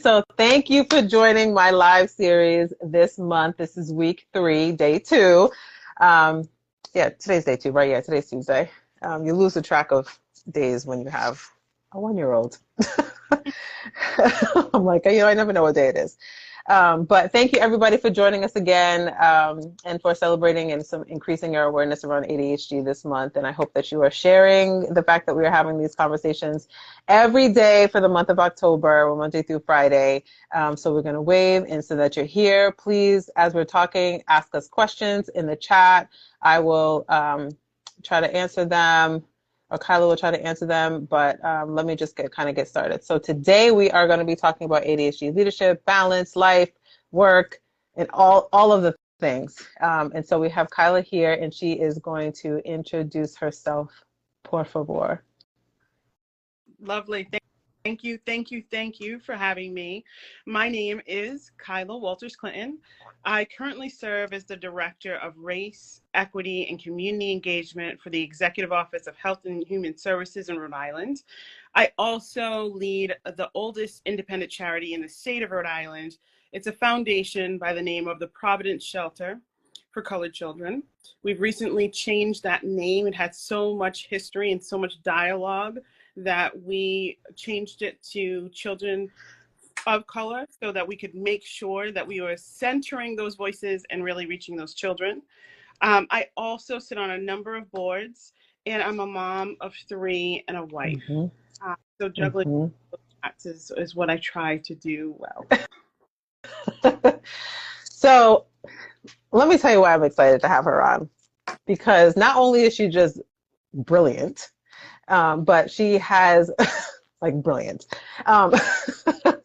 So thank you for joining my live series this month. This is week 3, day 2. Yeah, today's day 2, right? Yeah, today's Tuesday. You lose the track of days when you have a 1-year-old. I'm like, I never know what day it is. But thank you everybody for joining us again and for celebrating and increasing your awareness around ADHD this month. And I hope that you are sharing the fact that we are having these conversations every day for the month of October, Monday through Friday. So we're going to wave, and so that you're here, please, as we're talking, ask us questions in the chat. I will try to answer them, or Kilah will try to answer them, but let me just get started. So today we are going to be talking about ADHD leadership, balance, life, work, and all of the things. And so we have Kilah here, and she is going to introduce herself. Por favor. Lovely. Thank you for having me. My name is Kilah Walters-Clinton. I currently serve as the Director of Race, Equity, and Community Engagement for the Executive Office of Health and Human Services in Rhode Island. I also lead the oldest independent charity in the state of Rhode Island. It's a foundation by the name of the Providence Shelter for Colored Children. We've recently changed that name. It had so much history and so much dialogue that we changed it to Children of Color, so that we could make sure that we were centering those voices and really reaching those children. I also sit on a number of boards, and I'm a mom of 3 and a wife. So juggling hats is what I try to do well. So let me tell you why I'm excited to have her on, because not only is she just brilliant, but she has like brilliant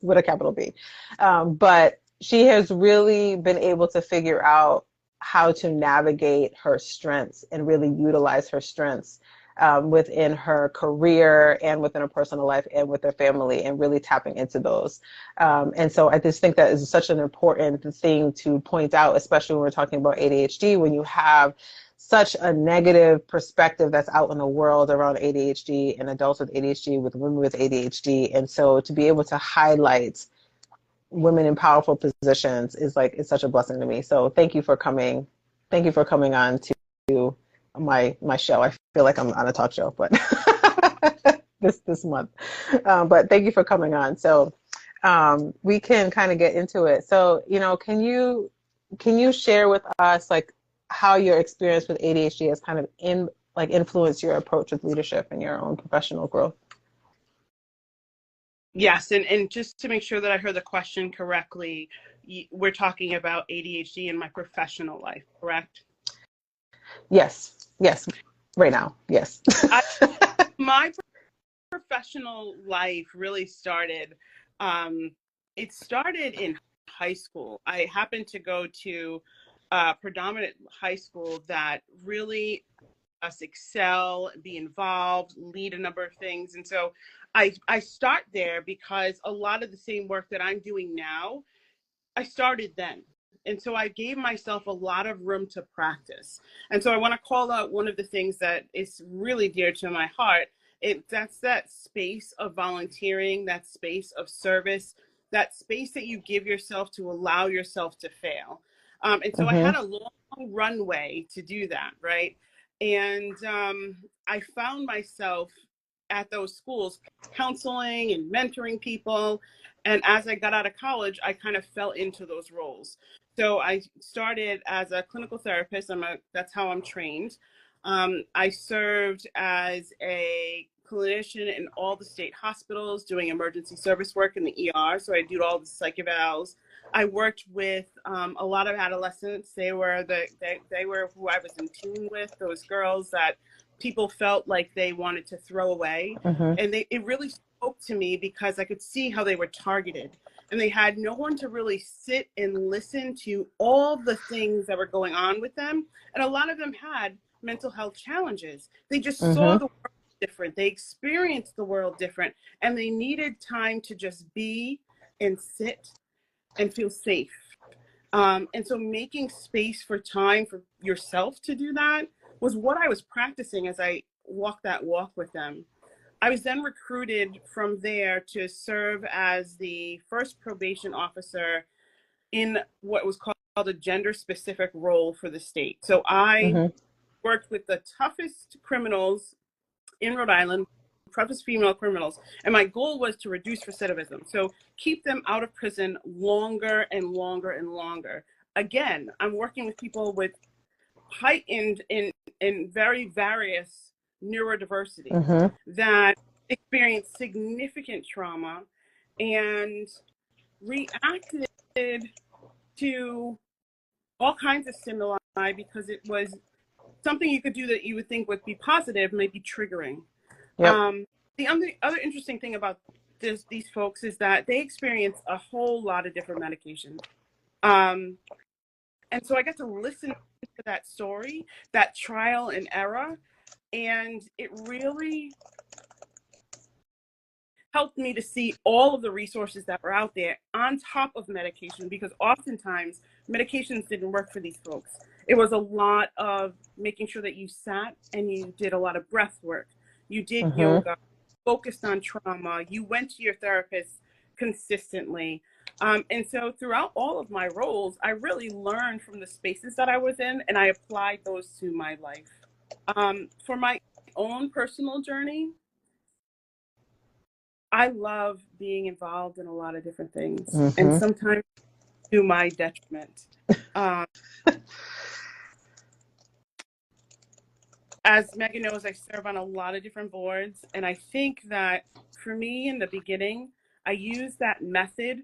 with a capital B. But she has really been able to figure out how to navigate her strengths and really utilize her strengths within her career and within her personal life and with her family, and really tapping into those. And so I just think that is such an important thing to point out, especially when we're talking about ADHD, when you have such a negative perspective that's out in the world around ADHD and adults with ADHD, with women with ADHD. And so to be able to highlight women in powerful positions is such a blessing to me. So thank you for coming. Thank you for coming on to my show. I feel like I'm on a talk show, but this month. But thank you for coming on. So we can kind of get into it. So, can you share with us how your experience with ADHD has kind of influenced your approach with leadership and your own professional growth? Yes, and just to make sure that I heard the question correctly, we're talking about ADHD in my professional life, correct? Yes, right now, yes. My professional life really started, it started in high school. I happened to go to a predominant high school that really us excel, be involved, lead a number of things. And so I start there because a lot of the same work that I'm doing now, I started then. And so I gave myself a lot of room to practice. And so I want to call out one of the things that is really dear to my heart. That's that space of volunteering, that space of service, that space that you give yourself to allow yourself to fail. And so I had a long runway to do that, right? And I found myself at those schools counseling and mentoring people. And as I got out of college, I kind of fell into those roles. So I started as a clinical therapist. That's how I'm trained. I served as a clinician in all the state hospitals doing emergency service work in the ER. So I do all the psych evals. I worked with a lot of adolescents. They were who I was in tune with, those girls that people felt like they wanted to throw away. And it really spoke to me because I could see how they were targeted. And they had no one to really sit and listen to all the things that were going on with them. And a lot of them had mental health challenges. They just saw the world different. They experienced the world different. And they needed time to just be and sit and feel safe. And so making space for time for yourself to do that was what I was practicing as I walked that walk with them. I was then recruited from there to serve as the first probation officer in what was called a gender specific role for the state. So I Mm-hmm. worked with the toughest criminals in Rhode Island, toughest female criminals. And my goal was to reduce recidivism. So keep them out of prison longer and longer and longer. Again, I'm working with people with heightened in very various neurodiversity Mm-hmm. that experience significant trauma and reacted to all kinds of stimuli because it was something you could do that you would think would be positive, maybe triggering. Yep. The other interesting thing about these folks is that they experience a whole lot of different medications. And so I got to listen to that story, that trial and error, and it really helped me to see all of the resources that were out there on top of medication, because oftentimes medications didn't work for these folks. It was a lot of making sure that you sat and you did a lot of breath work. You did Mm-hmm. yoga, focused on trauma. You went to your therapist consistently. And so throughout all of my roles, I really learned from the spaces that I was in, and I applied those to my life. For my own personal journey, I love being involved in a lot of different things, and Mm-hmm. sometimes to my detriment. Um, as Megan knows, I serve on a lot of different boards, and I think that for me in the beginning, I used that method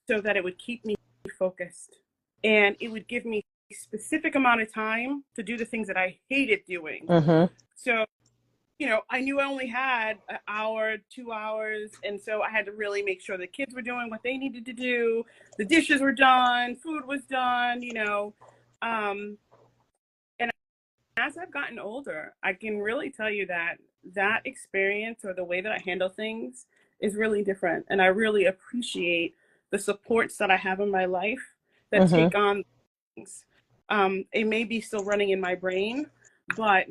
so that it would keep me focused, and it would give me a specific amount of time to do the things that I hated doing. Mm-hmm. So, you know, I knew I only had an hour, 2 hours, and so I had to really make sure the kids were doing what they needed to do, the dishes were done, food was done, you know. And as I've gotten older, I can really tell you that that experience or the way that I handle things is really different. And I really appreciate the supports that I have in my life that Mm-hmm. take on things. It may be still running in my brain, but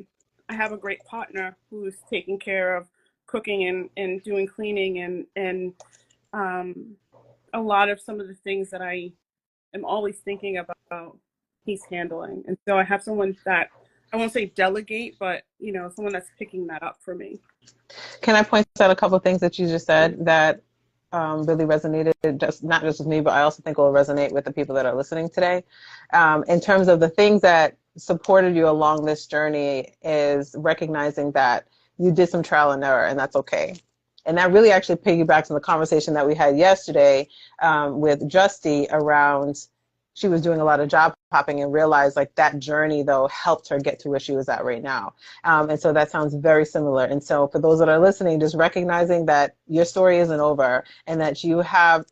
I have a great partner who's taking care of cooking and doing cleaning and a lot of some of the things that I am always thinking about, he's handling. And so I have someone that I won't say delegate, but you know, someone that's picking that up for me. Can I point out a couple of things that you just said that really resonated, just not just with me, but I also think will resonate with the people that are listening today. In terms of the things that supported you along this journey is recognizing that you did some trial and error, and that's okay. And that really actually piggybacks on the conversation that we had yesterday with Justy around she was doing a lot of job hopping and realized like that journey though helped her get to where she was at right now. And so that sounds very similar. And so for those that are listening, just recognizing that your story isn't over and that you have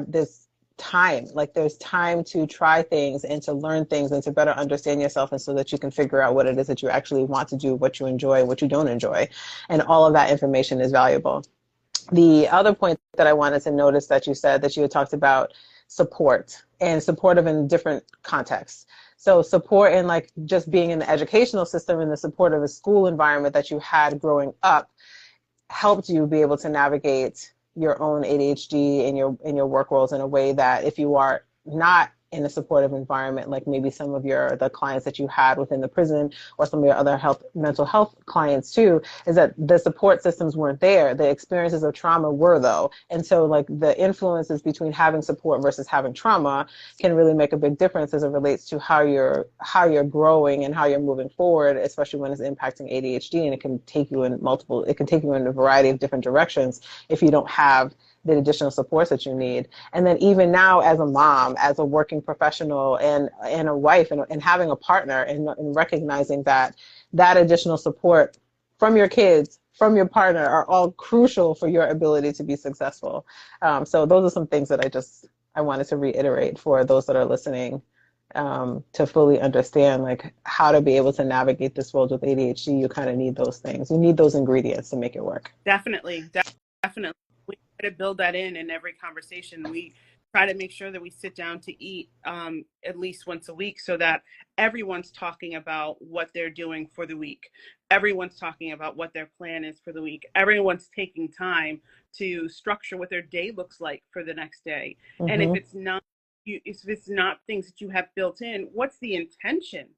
this time, like there's time to try things and to learn things and to better understand yourself, and so that you can figure out what it is that you actually want to do, what you enjoy, what you don't enjoy. And all of that information is valuable. The other point that I wanted to notice that you said that you had talked about support and supportive in different contexts. So support in like just being in the educational system and the support of a school environment that you had growing up helped you be able to navigate your own ADHD in your work roles in a way that if you are not in a supportive environment, like maybe some of the clients that you had within the prison or some of your other mental health clients too, is that the support systems weren't there. The experiences of trauma were though. And so like the influences between having support versus having trauma can really make a big difference as it relates to how you're growing and how you're moving forward, especially when it's impacting ADHD, and it can take you in a variety of different directions if you don't have the additional supports that you need. And then even now as a mom, as a working professional and a wife and having a partner and recognizing that additional support from your kids, from your partner are all crucial for your ability to be successful. So those are some things that I wanted to reiterate for those that are listening, to fully understand like how to be able to navigate this world with ADHD. You kind of need those things. You need those ingredients to make it work. Definitely. to build that in every conversation. We try to make sure that we sit down to eat at least once a week so that everyone's talking about what they're doing for the week. Everyone's talking about what their plan is for the week. Everyone's taking time to structure what their day looks like for the next day. And if it's not things that you have built in, what's the intention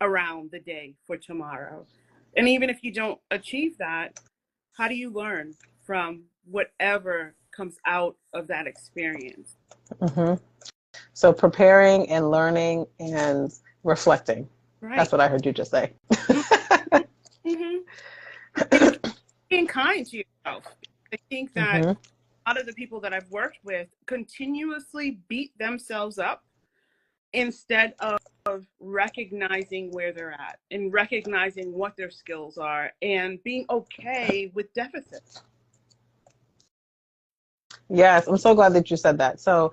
around the day for tomorrow? And even if you don't achieve that, how do you learn from whatever comes out of that experience? So preparing and learning and reflecting. Right. That's what I heard you just say. Being kind to yourself. I think that a lot of the people that I've worked with continuously beat themselves up instead of recognizing where they're at and recognizing what their skills are and being okay with deficits. Yes, I'm so glad that you said that. So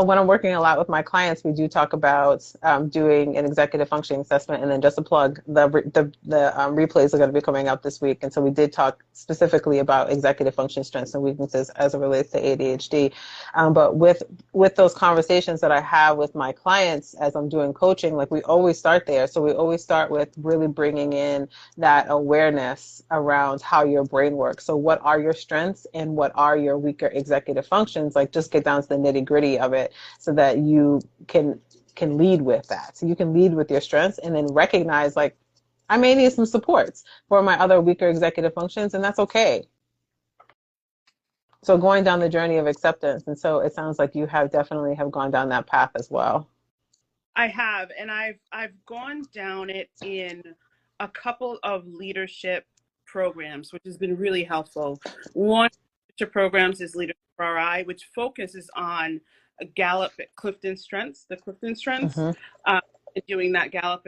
when I'm working a lot with my clients, we do talk about doing an executive functioning assessment. And then just a plug, the replays are going to be coming out this week. And so we did talk specifically about executive function strengths and weaknesses as it relates to ADHD. But with those conversations that I have with my clients as I'm doing coaching, like we always start there. So we always start with really bringing in that awareness around how your brain works. So what are your strengths and what are your weaker executive functions? Like just get down to the nitty gritty of it so that you can lead with that. So you can lead with your strengths and then recognize, like, I may need some supports for my other weaker executive functions, and that's okay. So going down the journey of acceptance. And so it sounds like you have definitely have gone down that path as well. I have, and I've gone down it in a couple of leadership programs, which has been really helpful. One of programs is Leadership RI, which focuses on Gallup Clifton Strengths, the Clifton Strengths, doing that Gallup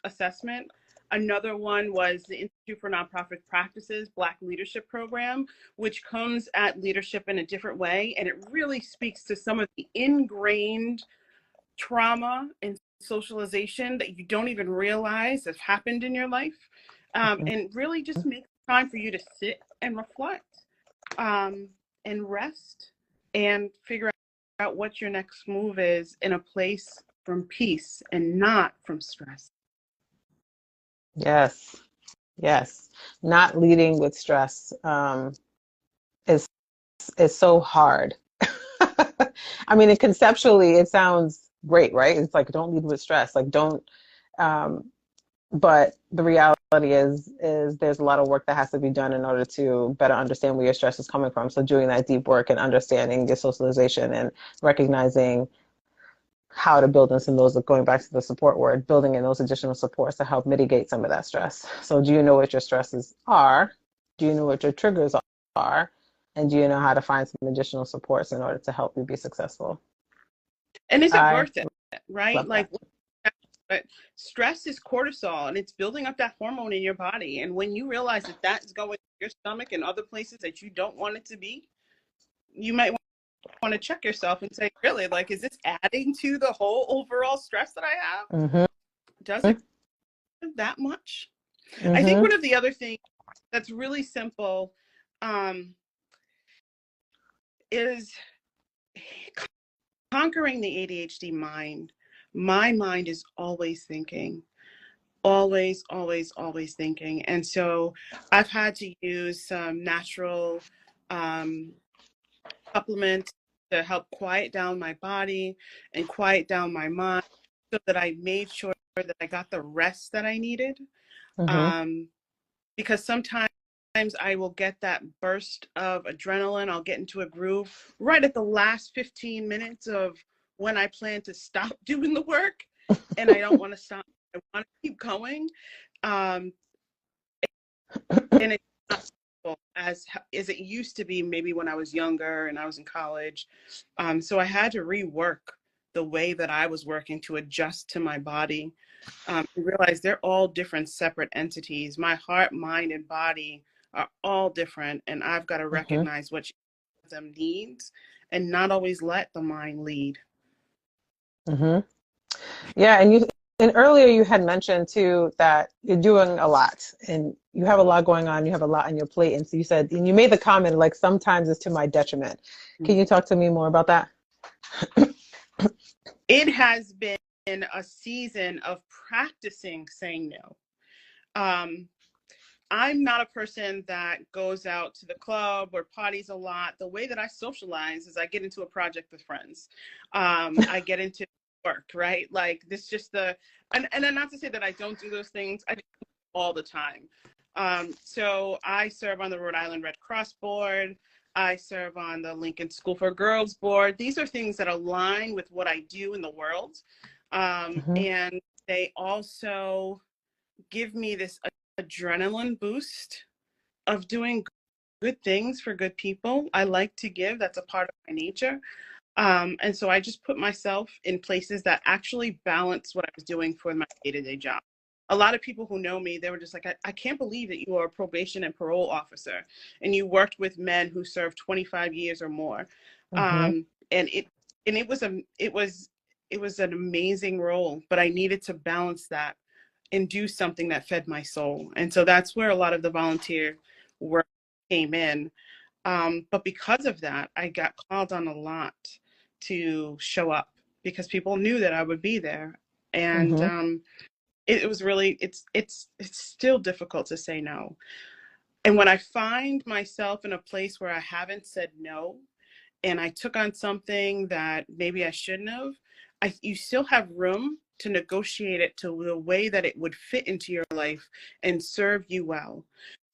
assessment. Another one was the Institute for Nonprofit Practices Black Leadership Program, which comes at leadership in a different way, and it really speaks to some of the ingrained trauma and socialization that you don't even realize has happened in your life, and really just make time for you to sit and reflect. And rest and figure out what your next move is in a place from peace and not from stress. Yes. Not leading with stress is so hard. I mean, conceptually, it sounds great, right? It's like, don't lead with stress. Like, don't. But the reality is there's a lot of work that has to be done in order to better understand where your stress is coming from. So doing that deep work and understanding your socialization and recognizing how to build in some of those, going back to the support word, building in those additional supports to help mitigate some of that stress. So do you know what your stresses are? Do you know what your triggers are? And do you know how to find some additional supports in order to help you be successful? And is it worth it, right? Like, but stress is cortisol, and it's building up that hormone in your body. And when you realize that that's going to your stomach and other places that you don't want it to be, you might want to check yourself and say, really, like, is this adding to the whole overall stress that I have? Does it that much? I think one of the other things that's really simple is conquering the ADHD mind. My mind is always thinking, always thinking. And so I've had to use some natural supplements to help quiet down my body and quiet down my mind so that I made sure that I got the rest that I needed. Because sometimes I will get that burst of adrenaline. I'll get into a groove right at the last 15 minutes of when I plan to stop doing the work, and I don't want to stop. I want to keep going. And it's not as it used to be maybe when I was younger and I was in college. So I had to rework the way that I was working to adjust to my body. And realize they're all different separate entities. My heart, mind, and body are all different, and I've got to recognize what each of them needs and not always let the mind lead. Yeah, and And earlier you had mentioned too that you're doing a lot and you have a lot going on, you have a lot on your plate. And so you said, and you made the comment like sometimes it's to my detriment. Can you talk to me more about that? It has been a season of practicing saying no. I'm not a person that goes out to the club or parties a lot. The way that I socialize is I get into a project with friends. I get into work, right? Like this just and then not to say that I don't do those things. I do all the time. So I serve on the Rhode Island Red Cross board. I serve on the Lincoln School for Girls board. These are things that align with what I do in the world. And they also give me this adrenaline boost of doing good things for good people. I like to give. That's a part of my nature. And so I just put myself in places that actually balance what I was doing for my day-to-day job. A lot of people who know me, they were just like, I can't believe that you are a probation and parole officer and you worked with men who served 25 years or more. And it was an amazing role, but I needed to balance that and do something that fed my soul. And so that's where a lot of the volunteer work came in. But because of that, I got called on a lot to show up because people knew that I would be there. And it was really, it's still difficult to say no. And when I find myself in a place where I haven't said no, and I took on something that maybe I shouldn't have, you still have room to negotiate it to the way that it would fit into your life and serve you well.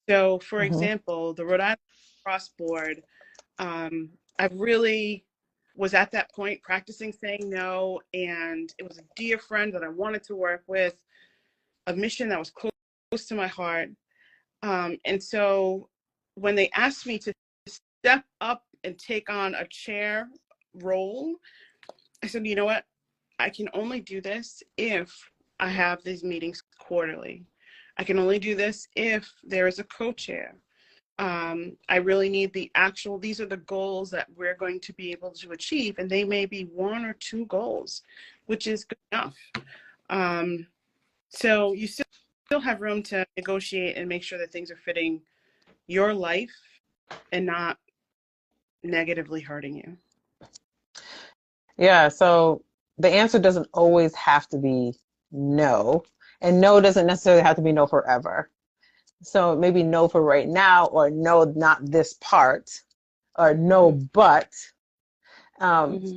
So, for example, the Rhode Island Cross Board, I really was at that point practicing saying no, and it was a dear friend that I wanted to work with, a mission that was close to my heart. And so when they asked me to step up and take on a chair role, I said, you know what? I can only do this if I have these meetings quarterly. I can only do this if there is a co-chair. I really need these are the goals that we're going to be able to achieve. And they may be one or two goals, which is good enough. So you still have room to negotiate and make sure that things are fitting your life and not negatively hurting you. Yeah, so the answer doesn't always have to be no, and no doesn't necessarily have to be no forever. So maybe no for right now, or no, not this part, or no, but to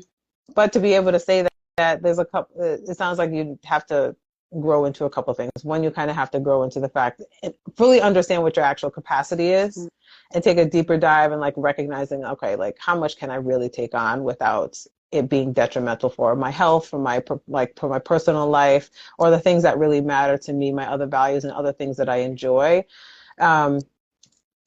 be able to say that there's a couple, it sounds like you have to grow into a couple of things. One, you kind of have to grow into the fact and fully understand what your actual capacity is and take a deeper dive and like recognizing, okay, like how much can I really take on without it being detrimental for my health, for my personal life, or the things that really matter to me, my other values and other things that I enjoy. So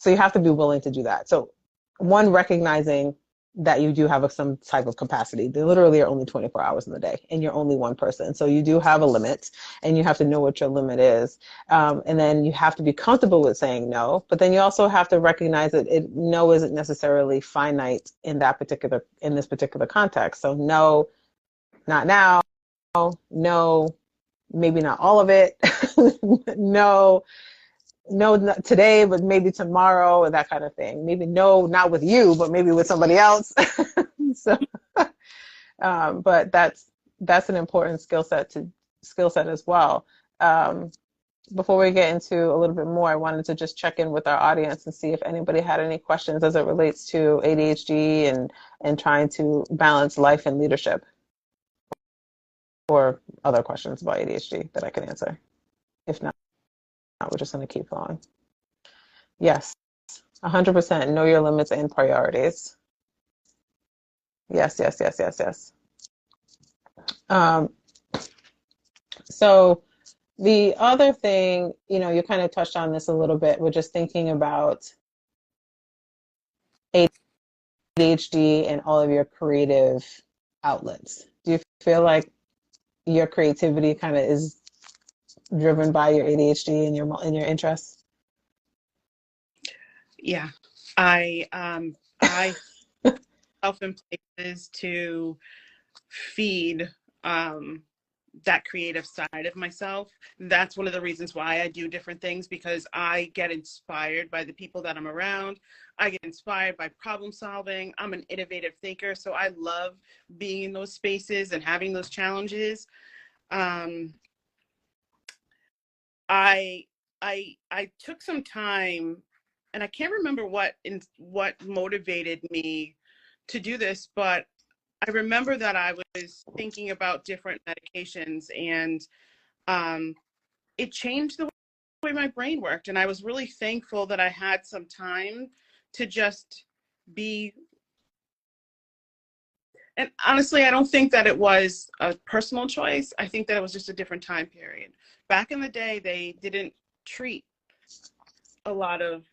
you have to be willing to do that. So one, recognizing that you do have some type of capacity. There literally are only 24 hours in the day and you're only one person. So you do have a limit and you have to know what your limit is. And then you have to be comfortable with saying no, but then you also have to recognize that no isn't necessarily finite in this particular context. So no, not now. No, maybe not all of it. No, not today, but maybe tomorrow, and that kind of thing. Maybe no, not with you, but maybe with somebody else. So, but that's an important skill set as well. Before we get into a little bit more, I wanted to just check in with our audience and see if anybody had any questions as it relates to ADHD and trying to balance life and leadership, or other questions about ADHD that I can answer. If not, we're just going to keep going. Yes, 100%. Know your limits and priorities. Yes, yes, yes, yes, yes. So the other thing, you kind of touched on this a little bit. We're just thinking about ADHD and all of your creative outlets. Do you feel like your creativity kind of is driven by your ADHD and your interests? Yeah, I myself in places to feed that creative side of myself. That's one of the reasons why I do different things, because I get inspired by the people that I'm around. I get inspired by problem solving. I'm an innovative thinker, so I love being in those spaces and having those challenges. Um, I I took some time, and I can't remember what motivated me to do this, but I remember that I was thinking about different medications, and um, it changed the way my brain worked. And I was really thankful that I had some time to just be. And honestly, I don't think that it was a personal choice. I think that it was just a different time period. Back in the day, they didn't treat a lot of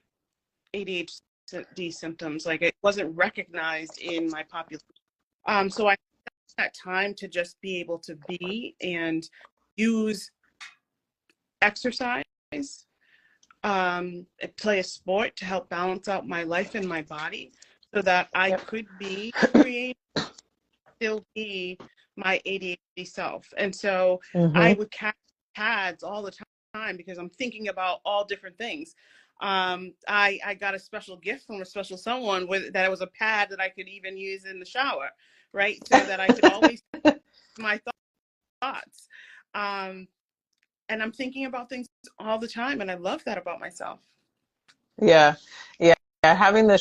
ADHD symptoms. Like, it wasn't recognized in my population. So I had that time to just be able to be and use exercise, play a sport to help balance out my life and my body, so that I could be creative, still be my ADHD self. And so I would catch pads all the time because I'm thinking about all different things. I got a special gift from a special someone with that. It was a pad that I could even use in the shower, right? So that I could always my thoughts. Um, and I'm thinking about things all the time, and I love that about myself. Yeah, yeah, yeah. Having the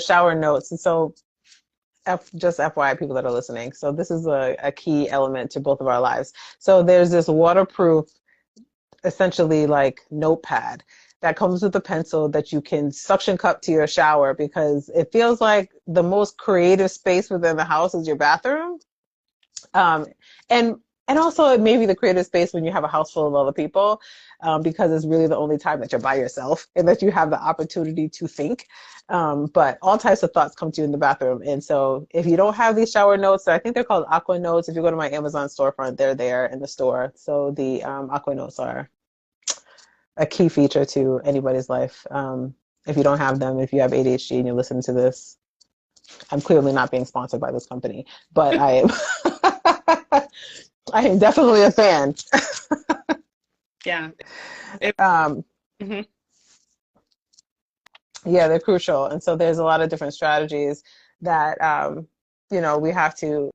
shower notes, and so just FYI, people that are listening. So this is a key element to both of our lives. So there's this waterproof, essentially like notepad that comes with a pencil that you can suction cup to your shower, because it feels like the most creative space within the house is your bathroom. Um, and and also it may be the creative space when you have a house full of other people, because it's really the only time that you're by yourself and that you have the opportunity to think. But all types of thoughts come to you in the bathroom. And so if you don't have these shower notes, I think they're called Aqua Notes. If you go to my Amazon storefront, they're there in the store. So the Aqua Notes are a key feature to anybody's life. If you don't have them, if you have ADHD and you're listening to this, I'm clearly not being sponsored by this company, but I am I am definitely a fan. Yeah. Um, Mhm. yeah, they're crucial. And so there's a lot of different strategies that, we have to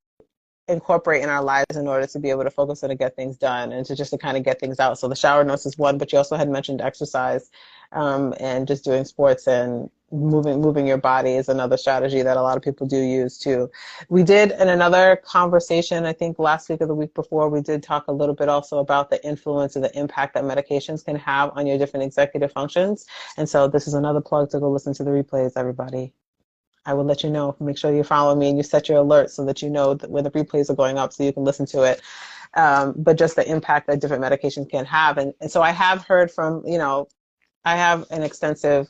incorporate in our lives in order to be able to focus and to get things done and to just to kind of get things out. So the shower notes is one, but you also had mentioned exercise, and just doing sports and moving your body is another strategy that a lot of people do use too. We did in another conversation, I think last week or the week before, we did talk a little bit also about the influence or the impact that medications can have on your different executive functions. And so this is another plug to go listen to the replays, everybody. I will let you know. Make sure you follow me and you set your alerts so that you know that when the replays are going up so you can listen to it. But just the impact that different medications can have. And so I have heard from, I have an extensive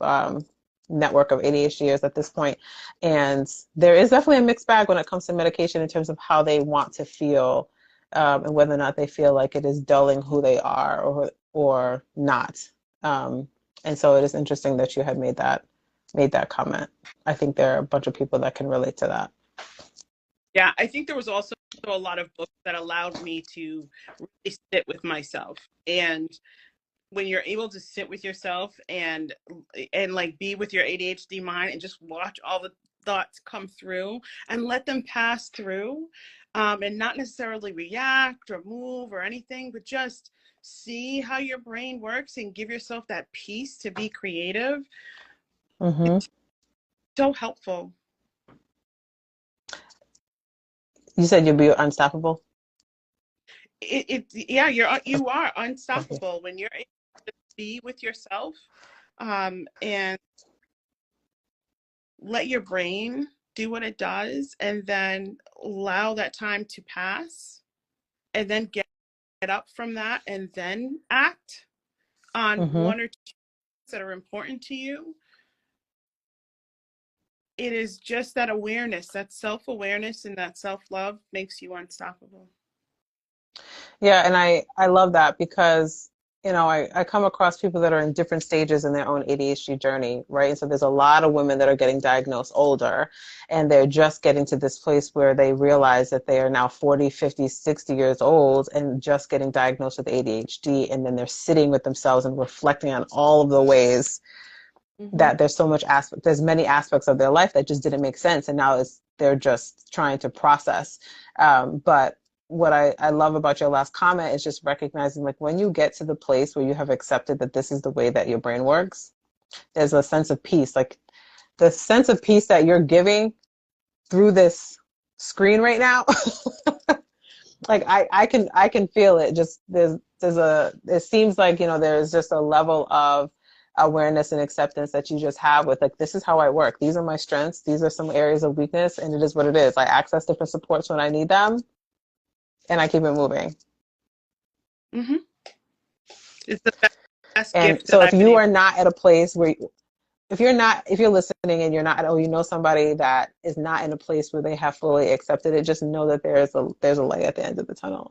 network of ADHDers at this point, and there is definitely a mixed bag when it comes to medication in terms of how they want to feel, and whether or not they feel like it is dulling who they are or not. And so it is interesting that you had made that comment. I think there are a bunch of people that can relate to that. Yeah, I think there was also a lot of books that allowed me to really sit with myself. And when you're able to sit with yourself and like be with your ADHD mind and just watch all the thoughts come through and let them pass through, and not necessarily react or move or anything, but just see how your brain works and give yourself that peace to be creative. Mm-hmm. So helpful. You said you'd be unstoppable? Yeah, you Okay. are Okay. unstoppable when you're able to be with yourself, and let your brain do what it does, and then allow that time to pass, and then get up from that, and then act on Mm-hmm. one or two things that are important to you. It is just that awareness, that self-awareness, and that self-love makes you unstoppable. Yeah, and I love that because I come across people that are in different stages in their own ADHD journey, right? And so there's a lot of women that are getting diagnosed older, and they're just getting to this place where they realize that they are now 40, 50, 60 years old and just getting diagnosed with ADHD. And then they're sitting with themselves and reflecting on all of the ways that there's many aspects of their life that just didn't make sense. And now they're just trying to process. But what I love about your last comment is just recognizing, like, when you get to the place where you have accepted that this is the way that your brain works, there's a sense of peace. Like the sense of peace that you're giving through this screen right now. Like I can feel it. Just it seems like, there's just a level of awareness and acceptance that you just have with, like, this is how I work. These are my strengths. These are some areas of weakness, and it is what it is. I access different supports when I need them, and I keep it moving. Mm-hmm. It's the best And gift. so if you are not at a place where, if you're listening and you're not, somebody that is not in a place where they have fully accepted it, just know that there's a light at the end of the tunnel.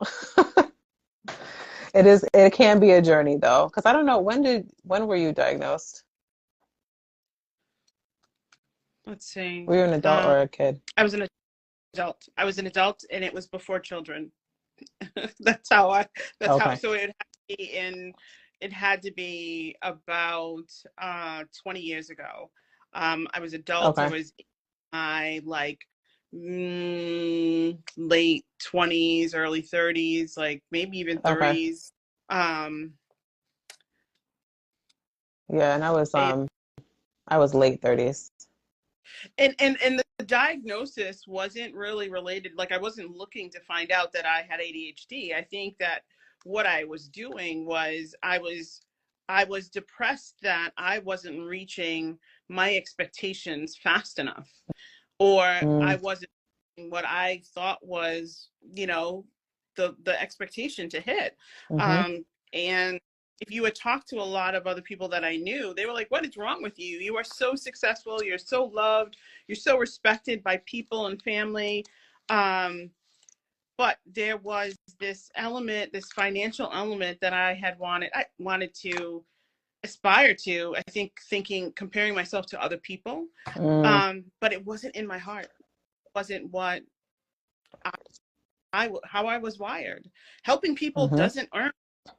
It can be a journey though. Because I don't know, when were you diagnosed? Let's see. Were you an adult or a kid? I was an adult. And it was before children. That's how so it had to be about 20 years ago. I was adult. Okay. I was late 20s, early 30s, like maybe even 30s. Okay. Yeah, and I was late 30s. And the diagnosis wasn't really related. Like, I wasn't looking to find out that I had ADHD. I think that what I was doing was I was depressed that I wasn't reaching my expectations fast enough, or I wasn't doing what I thought was, the expectation to hit. And if you would talk to a lot of other people that I knew, they were like, what is wrong with you? You are so successful. You're so loved. You're so respected by people and family. But there was this element, this financial element that I wanted to aspire to, I think, comparing myself to other people. But it wasn't in my heart. It wasn't what how I was wired. Helping people doesn't earn.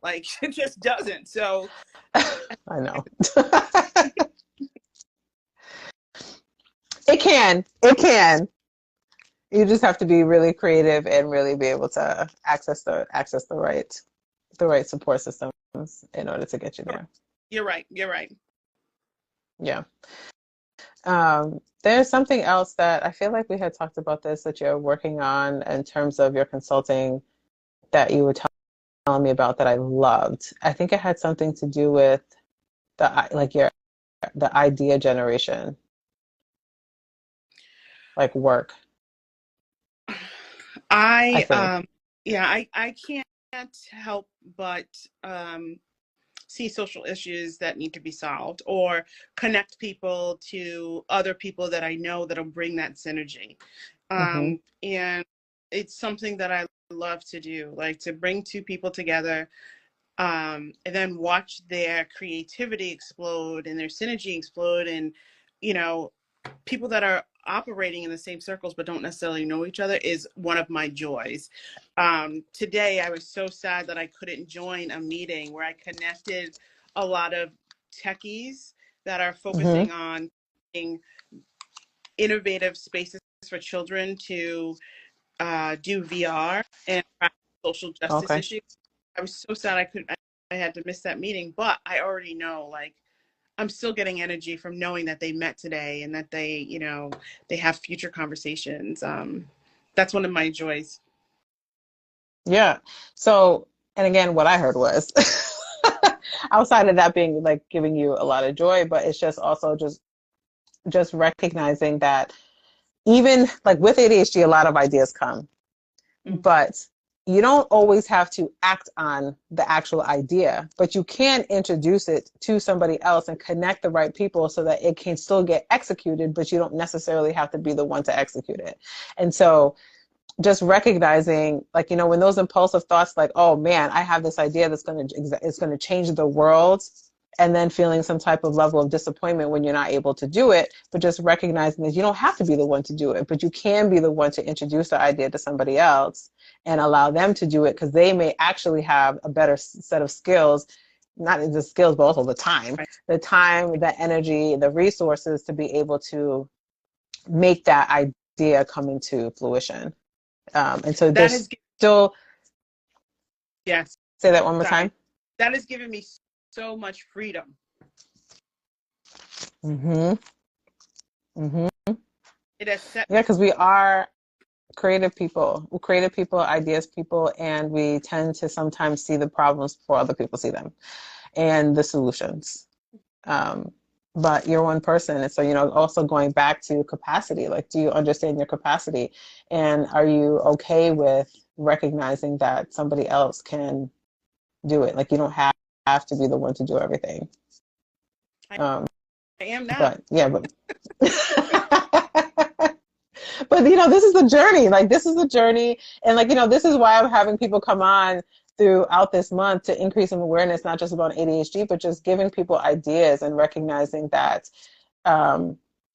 Like, it just doesn't. So I know. It can. You just have to be really creative and really be able to access the right support systems in order to get you there. You're right. Yeah. There's something else that I feel like we had talked about this, that you're working on in terms of your consulting, that you were telling me about, that I loved. I think it had something to do with the idea generation, like work. I can't help but see social issues that need to be solved, or connect people to other people that I know that'll bring that synergy. And it's something that I love to do, like to bring two people together, and then watch their creativity explode and their synergy explode. And, people that are operating in the same circles but don't necessarily know each other is one of my joys. Today, I was so sad that I couldn't join a meeting where I connected a lot of techies that are focusing on innovative spaces for children to do VR and social justice issues. I was so sad I had to miss that meeting, but I already know, like, I'm still getting energy from knowing that they met today and that they, they have future conversations. That's one of my joys. Yeah. So, and again, what I heard was outside of that being like giving you a lot of joy, but it's just also just recognizing that even like with ADHD, a lot of ideas come, but you don't always have to act on the actual idea, but you can introduce it to somebody else and connect the right people so that it can still get executed, but you don't necessarily have to be the one to execute it. And so just recognizing, like, when those impulsive thoughts, like, oh man, I have this idea that's it's going to change the world, and then feeling some type of level of disappointment when you're not able to do it, but just recognizing that you don't have to be the one to do it, but you can be the one to introduce the idea to somebody else and allow them to do it, because they may actually have a better set of skills, not the skills, but also the time, the energy, the resources to be able to make that idea come into fruition. And so That there's has still, yes. say that one more Sorry. time. That has given me so much freedom. Mm-hmm. Mm-hmm. It has set. Yeah, because we are creative people. We're creative people, ideas people, and we tend to sometimes see the problems before other people see them and the solutions. But you're one person. And so, also going back to capacity, like, do you understand your capacity? And are you okay with recognizing that somebody else can do it? Like, you don't have to be the one to do everything. I am now. But yeah, but but this is the journey. Like, this is the journey, and like, this is why I'm having people come on throughout this month to increase some awareness, not just about ADHD, but just giving people ideas and recognizing that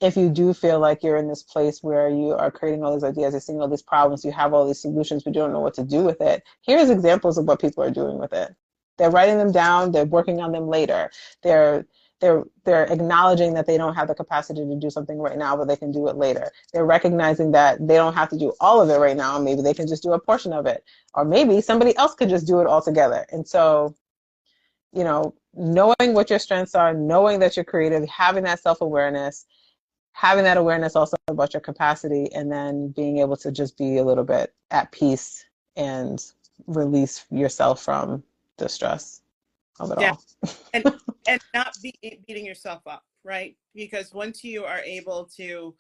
if you do feel like you're in this place where you are creating all these ideas, you're seeing all these problems, you have all these solutions, but you don't know what to do with it. Here's examples of what people are doing with it. They're writing them down. They're working on them later. They're acknowledging that they don't have the capacity to do something right now, but they can do it later. They're recognizing that they don't have to do all of it right now. Maybe they can just do a portion of it, or maybe somebody else could just do it all together. And so, knowing what your strengths are, knowing that you're creative, having that self-awareness, having that awareness also about your capacity, and then being able to just be a little bit at peace and release yourself from the stress of it all. And not beating yourself up, right? Because once you are able to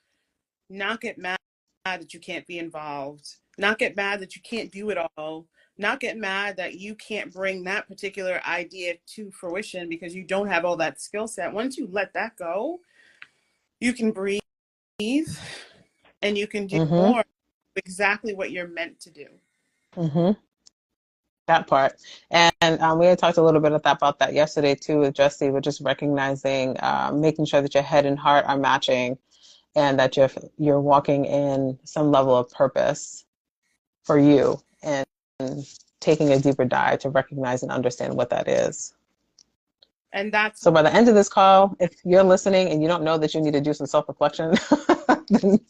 not get mad that you can't be involved, not get mad that you can't do it all, not get mad that you can't bring that particular idea to fruition because you don't have all that skill set. Once you let that go, you can breathe and you can do more exactly what you're meant to do. Mm-hmm. That part. And we had talked a little bit about that yesterday too with Jesse, with just recognizing, making sure that your head and heart are matching, and that you're walking in some level of purpose for you, and taking a deeper dive to recognize and understand what that is. And that's so by the end of this call, if you're listening and you don't know that you need to do some self-reflection, then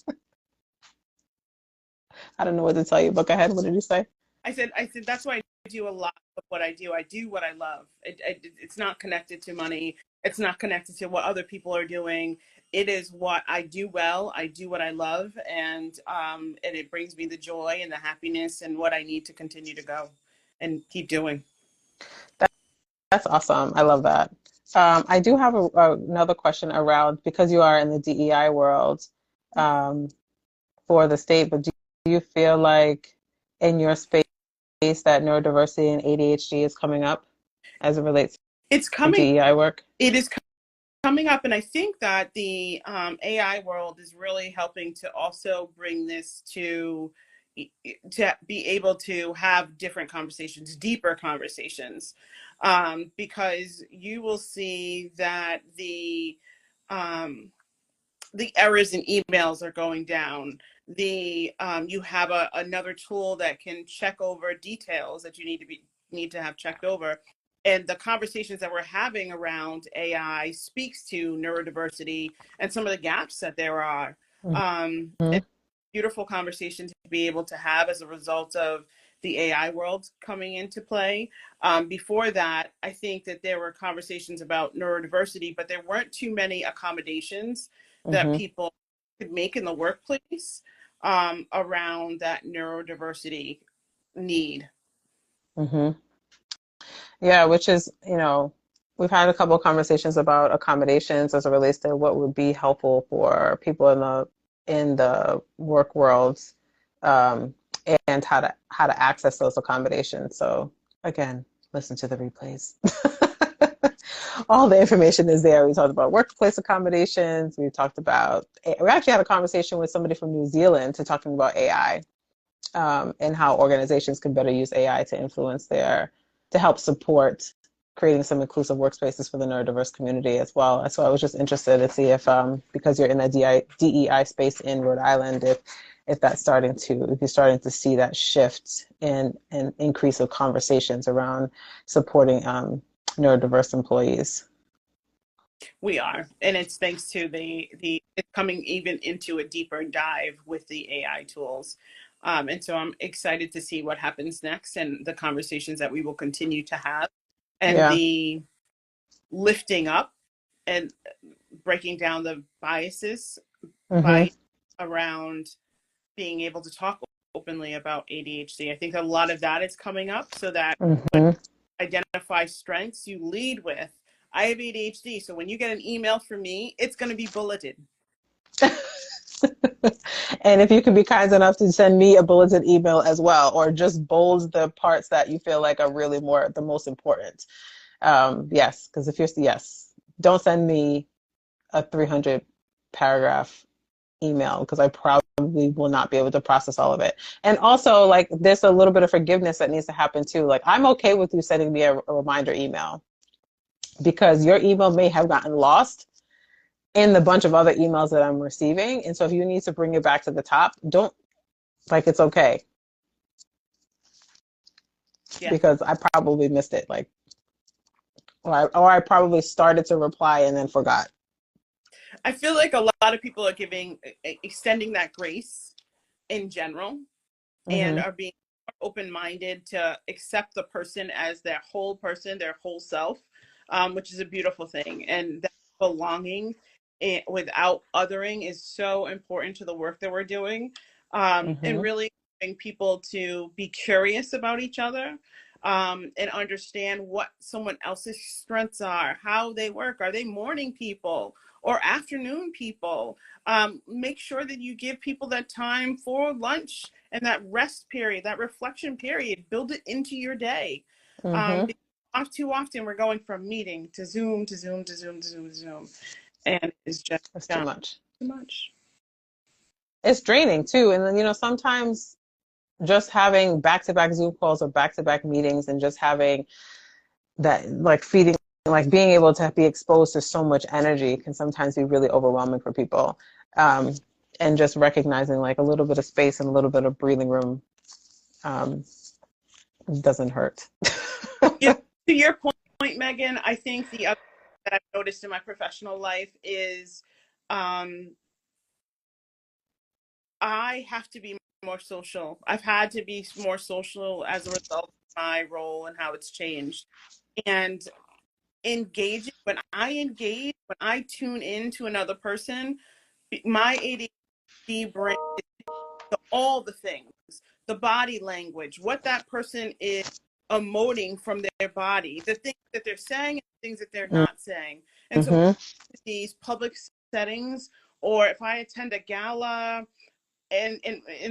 I don't know what to tell you. But go ahead. What did you say? I said that's why I do a lot of what I do. I do what I love. It's not connected to money. It's not connected to what other people are doing. It is what I do well. I do what I love, and it brings me the joy and the happiness and what I need to continue to go and keep doing. That's awesome. I love that. I do have another question around, because you are in the DEI world for the state, but do you feel like in your space that neurodiversity and ADHD is coming up as it relates to DEI work? It is coming up, and I think that the AI world is really helping to also bring this to be able to have different conversations, deeper conversations, because you will see that the errors in emails are going down. You have another tool that can check over details that you need to have checked over. And the conversations that we're having around AI speaks to neurodiversity and some of the gaps that there are. It's a beautiful conversation to be able to have as a result of the AI world coming into play. Before that, I think that there were conversations about neurodiversity, but there weren't too many accommodations that people could make in the workplace around that neurodiversity need. Yeah, which is, we've had a couple of conversations about accommodations as it relates to what would be helpful for people in the work worlds, and how to access those accommodations. So again, listen to the replays. All the information is there. We talked about workplace accommodations. We actually had a conversation with somebody from New Zealand talking about AI. and how organizations can better use AI to influence to help support creating some inclusive workspaces for the neurodiverse community as well. So I was just interested to see if, because you're in the DEI space in Rhode Island, if if you're starting to see that shift in an increase of conversations around supporting neurodiverse employees. We are, and it's thanks to the it's coming even into a deeper dive with the AI tools. And so I'm excited to see what happens next and the conversations that we will continue to have and Yeah. the lifting up and breaking down the biases Mm-hmm. by around being able to talk openly about ADHD. I think a lot of that is coming up so that when Mm-hmm. you identify strengths, you lead with, I have ADHD. So when you get an email from me, it's going to be bulleted. And if you could be kind enough to send me a bulleted email as well, or just bold the parts that you feel like are really the most important. Yes, because if you're, yes, don't send me a 300 paragraph email because I probably will not be able to process all of it. And also, like, there's a little bit of forgiveness that needs to happen too. Like, I'm okay with you sending me a reminder email because your email may have gotten lost in the bunch of other emails that I'm receiving. And so if you need to bring it back to the top, don't, like, it's okay Yeah. because I probably missed it. Like, or I probably started to reply and then forgot. I feel like a lot of people are extending that grace in general and Mm-hmm. are being open-minded to accept the person as their whole person, their whole self, which is a beautiful thing. And that belonging without othering is so important to the work that we're doing, and Mm-hmm. really getting people to be curious about each other, and understand what someone else's strengths are, how they work. Are they morning people or afternoon people? Make sure that you give people that time for lunch and that rest period, that reflection period. Build it into your day. Mm-hmm. Because too often we're going from meeting to Zoom to Zoom to Zoom to Zoom to Zoom, and it's just That's too much. too much. It's draining too. And then, sometimes just having back-to-back Zoom calls or back-to-back meetings and just having that, like, feeding, like, being able to be exposed to so much energy can sometimes be really overwhelming for people. Um, and just recognizing, like, a little bit of space and a little bit of breathing room um, doesn't hurt. You know, to your point, Megan, I think the other thing that I've noticed in my professional life is, um, I have to be more social. I've had to be more social as a result of my role and how it's changed. And when I tune into another person, my ADHD brain to all the things, the body language, what that person is emoting from their body, the things that they're saying and the things that they're not saying. And so Mm-hmm. these public settings, or if I attend a gala, and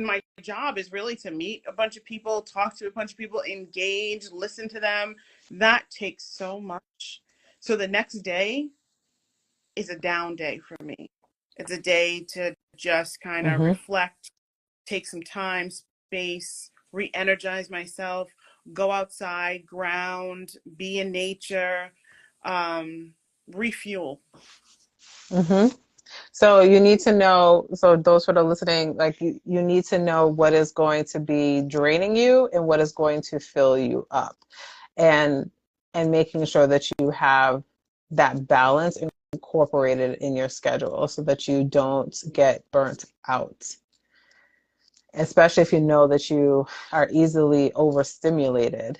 my job is really to meet a bunch of people, talk to a bunch of people, engage, listen to them. That takes so much. So the next day is a down day for me. It's a day to just kind of Mm-hmm. reflect, take some time, space, re-energize myself, go outside, ground, be in nature, refuel. Mm-hmm. So you need to know, so those that are listening, like, you need to know what is going to be draining you and what is going to fill you up. And making sure that you have that balance incorporated in your schedule so that you don't get burnt out. Especially if you know that you are easily overstimulated.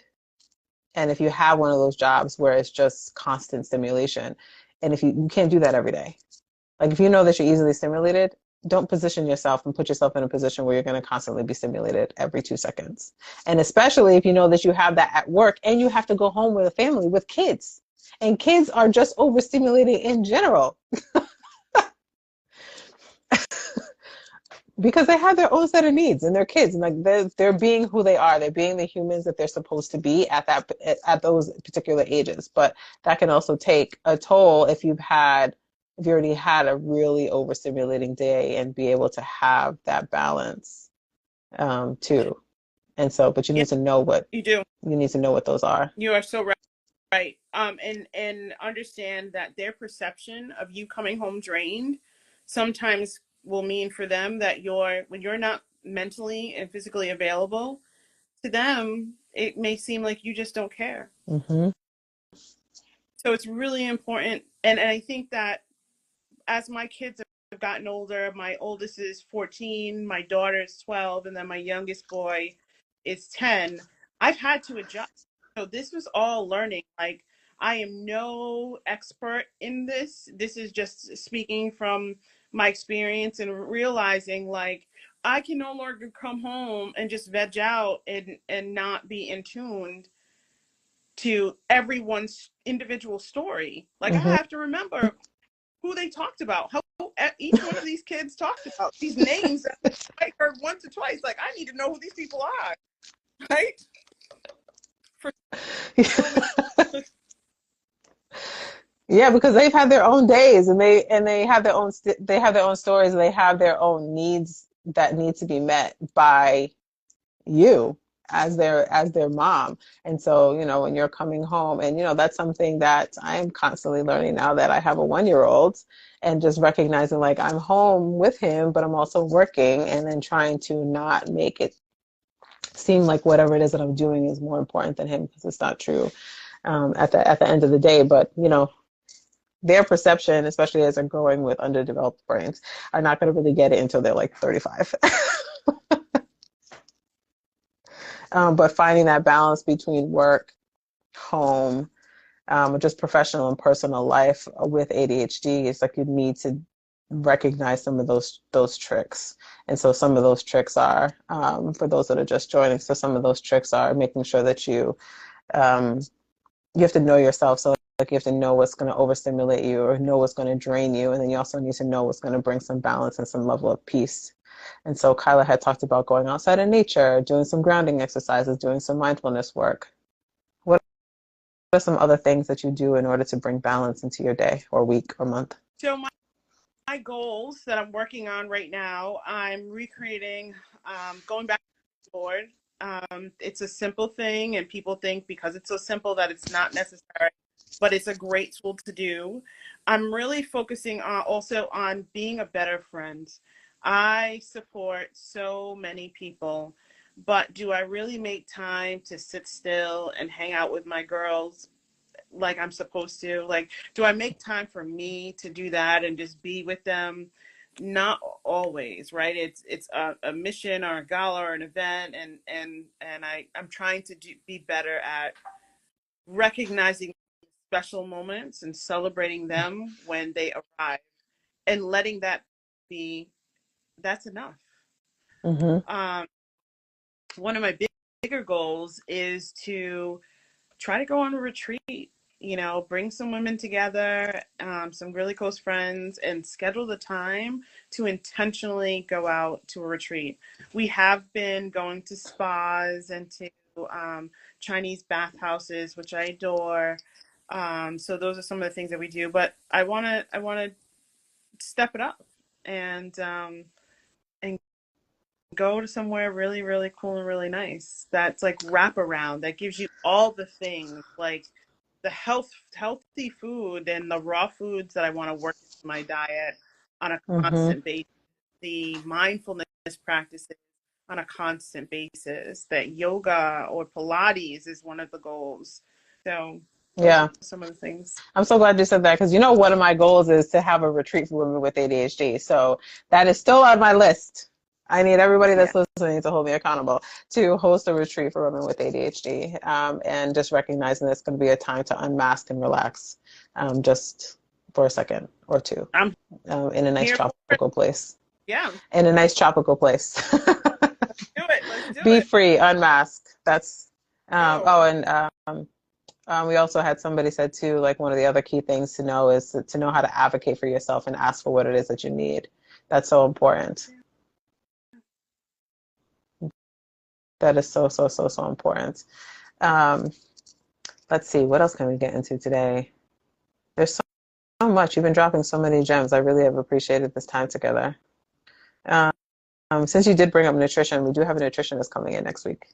And if you have one of those jobs where it's just constant stimulation, and if you can't do that every day. Like, if you know that you're easily stimulated, don't position yourself and put yourself in a position where you're going to constantly be stimulated every 2 seconds. And especially if you know that you have that at work and you have to go home with a family with kids. And kids are just overstimulating in general because they have their own set of needs and they're kids, and, like, they're being who they are. They're being the humans that they're supposed to be at those particular ages. But that can also take a toll if you already had a really overstimulating day, and be able to have that balance too. And so, but you Yeah, need to know what you do. those are. You are so right. Right. And understand that their perception of you coming home drained sometimes will mean for them that when you're not mentally and physically available, to them, it may seem like you just don't care. Mm-hmm. So it's really important. And I think that as my kids have gotten older, my oldest is 14, my daughter is 12, and then my youngest boy is 10, I've had to adjust. So this was all learning. Like, I am no expert in this. This is just speaking from my experience and realizing, like, I can no longer come home and just veg out and not be in tune to everyone's individual story. Like, I Mm-hmm. have to remember who they talked about, how each one of these kids talked about, these names that I heard once or twice. Like, I need to know who these people are, right? For so many. Yeah, because they've had their own days, and they have their own they have their own stories, and they have their own needs that need to be met by you as their mom. And so, when you're coming home, and that's something that I am constantly learning now that I have a 1-year-old, and just recognizing, like, I'm home with him, but I'm also working, and then trying to not make it seem like whatever it is that I'm doing is more important than him, because it's not true, at the end of the day. But their perception, especially as they're growing with underdeveloped brains, are not going to really get it until they're like 35. But finding that balance between work, home, just professional and personal life with ADHD, is like you need to recognize some of those tricks. And so some of those tricks are, for those that are just joining, so some of those tricks are making sure that um, you have to know yourself. So like you have to know what's going to overstimulate you or know what's going to drain you. And then you also need to know what's going to bring some balance and some level of peace. And so Kilah had talked about going outside in nature, doing some grounding exercises, doing some mindfulness work. What are some other things that you do in order to bring balance into your day or week or month? So my goals that I'm working on right now, I'm recreating, going back to the board. It's a simple thing, and people think because it's so simple that it's not necessary, but it's a great tool to do. I'm really focusing also on being a better friend. I support so many people, but do I really make time to sit still and hang out with my girls like I'm supposed to? Like, do I make time for me to do that and just be with them? Not always, right? It's a mission or a gala or an event, and I'm trying to be better at recognizing special moments and celebrating them when they arrive, and letting that be, that's enough. Mm-hmm. Um, One of my bigger goals is to try to go on a retreat, bring some women together, some really close friends, and schedule the time to intentionally go out to a retreat. We have been going to spas and to Chinese bathhouses, which I adore. So those are some of the things that we do, but I want to step it up and go to somewhere really, really cool and really nice. That's like wrap around that gives you all the things, like the healthy food and the raw foods that I want to work into my diet on a Mm-hmm. constant basis, the mindfulness practices on a constant basis, that yoga or Pilates is one of the goals. So those are Yeah. some of the things. I'm so glad you said that, because one of my goals is to have a retreat for women with ADHD. So that is still on my list. I need everybody Yeah. that's listening to hold me accountable to host a retreat for women with ADHD, and just recognizing that it's going to be a time to unmask and relax, just for a second or two, I'm in a nice here for it. tropical place. Yeah. In a nice tropical place. Do it. Let's do Be it. free, unmask. That's Go. oh, and we also had somebody said too, like one of the other key things to know is to know how to advocate for yourself and ask for what it is that you need. That's so important. That is so, so, so, so important. Um, let's see, what else can we get into today? There's so much. You've been dropping so many gems. I really have appreciated this time together. Um, since you did bring up nutrition, we do have a nutritionist coming in next week.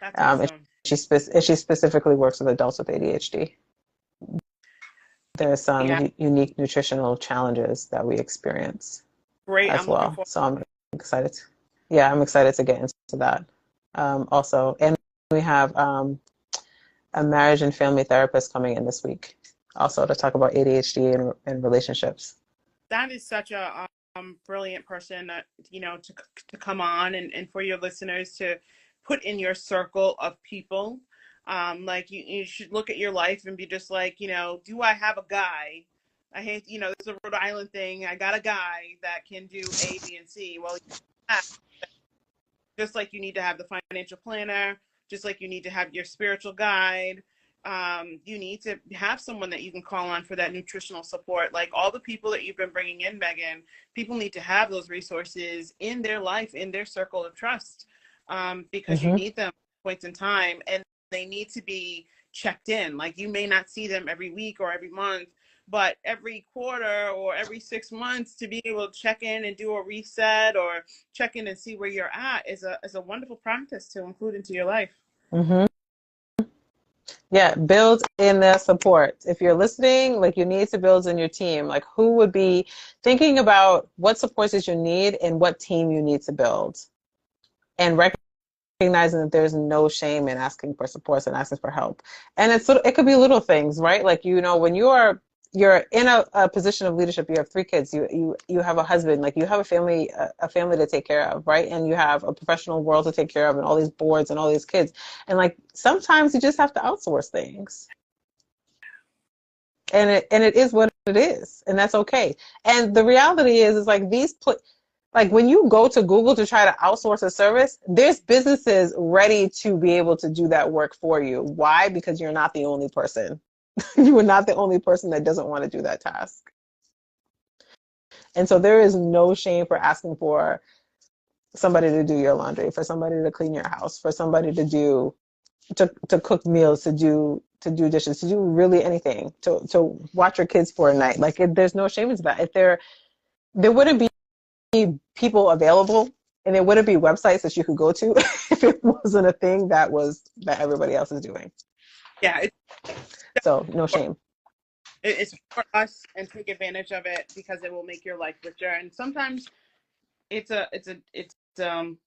That's And awesome. she specifically works with adults with ADHD. There's some Yeah, unique nutritional challenges that we experience great. as I'm looking well. forward. So I'm excited. Yeah, I'm excited to get into that. Also, and we have a marriage and family therapist coming in this week, also to talk about ADHD and relationships. That is such a brilliant person that, to come on, and for your listeners to put in your circle of people. Like you should look at your life and be just like, do I have a guy? I hate, there's a Rhode Island thing. I got a guy that can do A, B, and C. Well, yeah, just like you need to have the financial planner, just like you need to have your spiritual guide. You need to have someone that you can call on for that nutritional support. Like all the people that you've been bringing in, Megan, people need to have those resources in their life, in their circle of trust, because you Mm-hmm. need them at points in time, and they need to be checked in. Like you may not see them every week or every month, but every quarter or every 6 months to be able to check in and do a reset or check in and see where you're at is a wonderful practice to include into your life. Mm-hmm. Yeah, build in the support. If you're listening, like you need to build in your team. Like who would be thinking about what supports that you need and what team you need to build, and recognizing that there's no shame in asking for support and asking for help. And it could be little things, right? Like when you're in a position of leadership, you have 3 kids, you have a husband, like you have a family to take care of, right? And you have a professional world to take care of, and all these boards and all these kids, and like sometimes you just have to outsource things, and it is what it is, and that's okay. And the reality is like like when you go to Google to try to outsource a service, there's businesses ready to be able to do that work for you. Why? Because you're not the only person. You are not the only person that doesn't want to do that task. And so there is no shame for asking for somebody to do your laundry, for somebody to clean your house, for somebody to cook meals, to do dishes, to do really anything, to watch your kids for a night. Like there's no shame in that. If there wouldn't be people available, and there wouldn't be websites that you could go to if it wasn't a thing that everybody else is doing. Yeah, So no shame. it's for us, and take advantage of it because it will make your life richer. And sometimes it's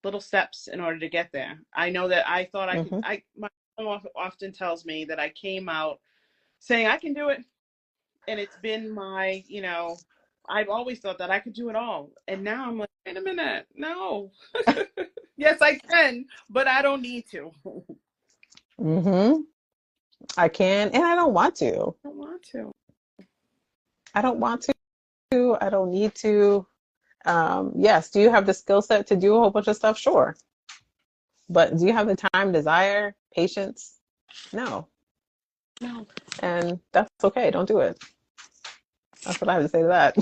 little steps in order to get there. I know that I thought I could. Mm-hmm. My mom often tells me that I came out saying I can do it, and it's been I've always thought that I could do it all, and now I'm like, wait a minute, no. Yes, I can, but I don't need to. Mm-hmm. I can, and I don't want to. I don't want to. I don't want to. I don't need to. Yes. Do you have the skill set to do a whole bunch of stuff? Sure. But do you have the time, desire, patience? No. No. And that's okay. Don't do it. That's what I have to say to that.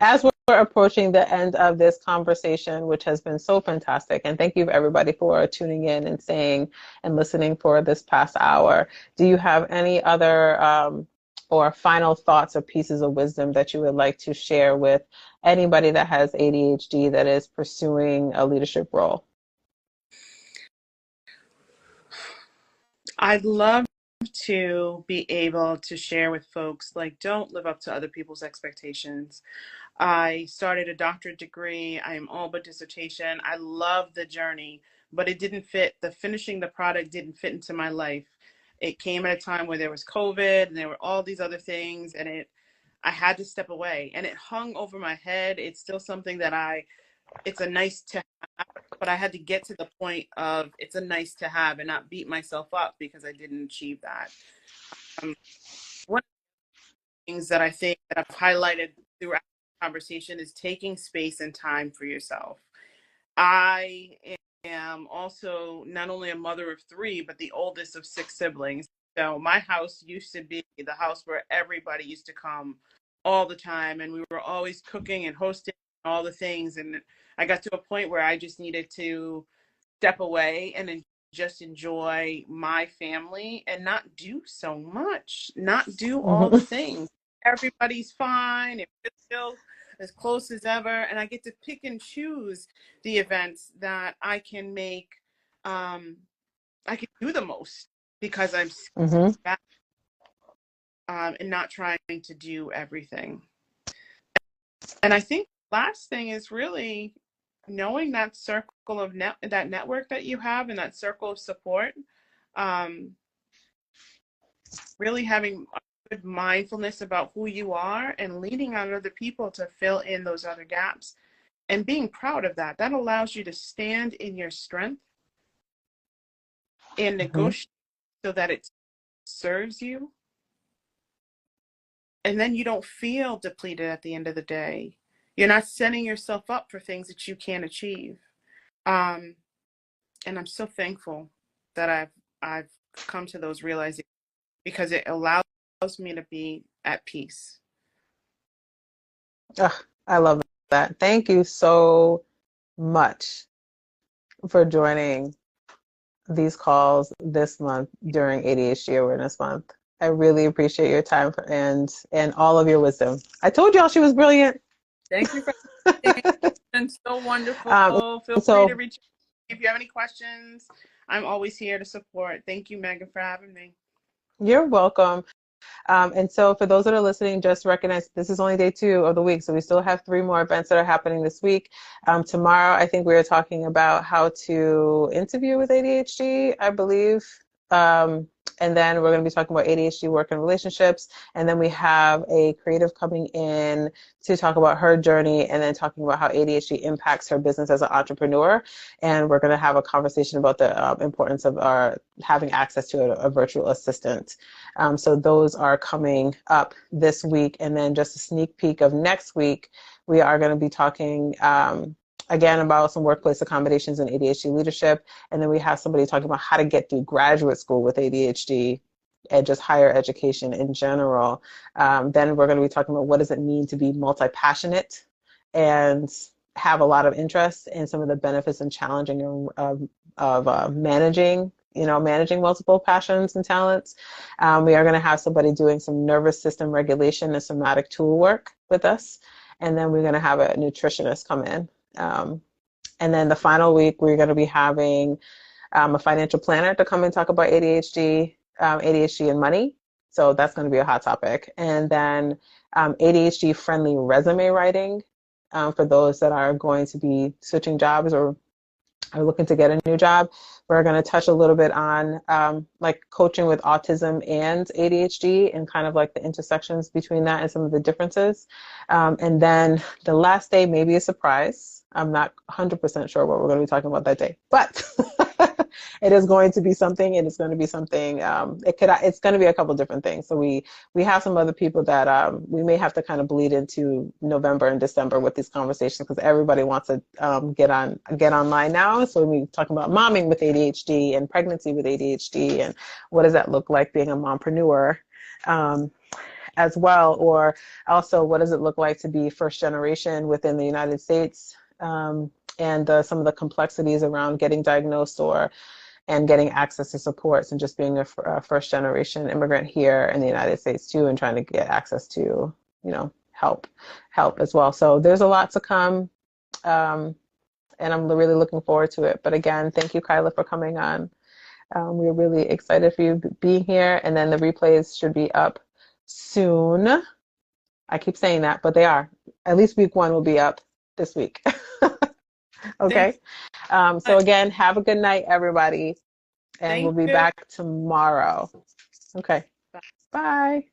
As we're approaching the end of this conversation, which has been so fantastic, and thank you everybody for tuning in and saying and listening for this past hour. Do you have any other or final thoughts or pieces of wisdom that you would like to share with anybody that has ADHD that is pursuing a leadership role? I'd love to be able to share with folks, like, don't live up to other people's expectations. I started a doctorate degree. I am all but dissertation. I love the journey, but it didn't fit. The finishing the product didn't fit into my life. It came at a time where there was COVID and there were all these other things, and I had to step away, and it hung over my head. It's still something that it's a nice to have, but I had to get to the point of it's a nice to have and not beat myself up because I didn't achieve that. One of the things that I think that I've highlighted throughout the conversation is taking space and time for yourself. I am also not only a mother of 3, but the oldest of 6 siblings. So my house used to be the house where everybody used to come all the time, and we were always cooking and hosting all the things. And I got to a point where I just needed to step away and then just enjoy my family and not do so much, not do all the Mm-hmm. things. Everybody's fine. It feels as close as ever, and I get to pick and choose the events that I can make, I can do the most because I'm Mm-hmm. back, and not trying to do everything. And I think last thing is really knowing that circle of that network that you have and that circle of support. Um, really having good mindfulness about who you are and leaning on other people to fill in those other gaps and being proud of that. That allows you to stand in your strength and Mm-hmm. negotiate so that it serves you. And then you don't feel depleted at the end of the day. You're not setting yourself up for things that you can't achieve. Um, and I'm so thankful that I've come to those realizations because it allows me to be at peace. Ugh, I love that. Thank you so much for joining these calls this month during ADHD Awareness Month. I really appreciate your time and all of your wisdom. I told y'all she was brilliant. Thank you for having me. It's been so wonderful. Um, Feel free to so reach out if you have any questions. I'm always here to support. Thank you, Megan, for having me. you're welcome. And so for those that are listening, just recognize this is only day 2 of the week. So we still have 3 more events that are happening this week. Tomorrow, I think we are talking about how to interview with ADHD, I believe. And then we're going to be talking about ADHD work and relationships. And then we have a creative coming in to talk about her journey and then talking about how ADHD impacts her business as an entrepreneur. And we're going to have a conversation about the importance of having access to a virtual assistant. So those are coming up this week. And then just a sneak peek of next week, we are going to be talking again about some workplace accommodations in ADHD leadership. And then we have somebody talking about how to get through graduate school with ADHD and just higher education in general. Then we're going to be talking about what does it mean to be multi-passionate and have a lot of interest in some of the benefits and challenging of managing multiple passions and talents. We are going to have somebody doing some nervous system regulation and somatic tool work with us. And then we're going to have a nutritionist come in. And then the final week, we're going to be having a financial planner to come and talk about ADHD and money. So that's going to be a hot topic. And then ADHD friendly resume writing for those that are going to be switching jobs or are looking to get a new job. We're going to touch a little bit on like coaching with autism and ADHD and kind of like the intersections between that and some of the differences. And then the last day may be a surprise. I'm not 100% sure what we're going to be talking about that day, but it is going to be something. It is going to be something. It's going to be a couple different things. So we have some other people that we may have to kind of bleed into November and December with these conversations because everybody wants to get online now. So we're talking about momming with ADHD and pregnancy with ADHD and what does that look like being a mompreneur. As well, or also what does it look like to be first generation within the United States, and some of the complexities around getting diagnosed and getting access to supports and just being a first generation immigrant here in the United States too, and trying to get access to help as well. So there's a lot to come, and I'm really looking forward to it. But again, thank you, Kilah, for coming on. We're really excited for you being here, and then the replays should be up soon. I keep saying that, but they are. At least week 1 will be up this week. Okay. So again, have a good night, everybody. And we'll Thank be you. back tomorrow. Okay. Bye.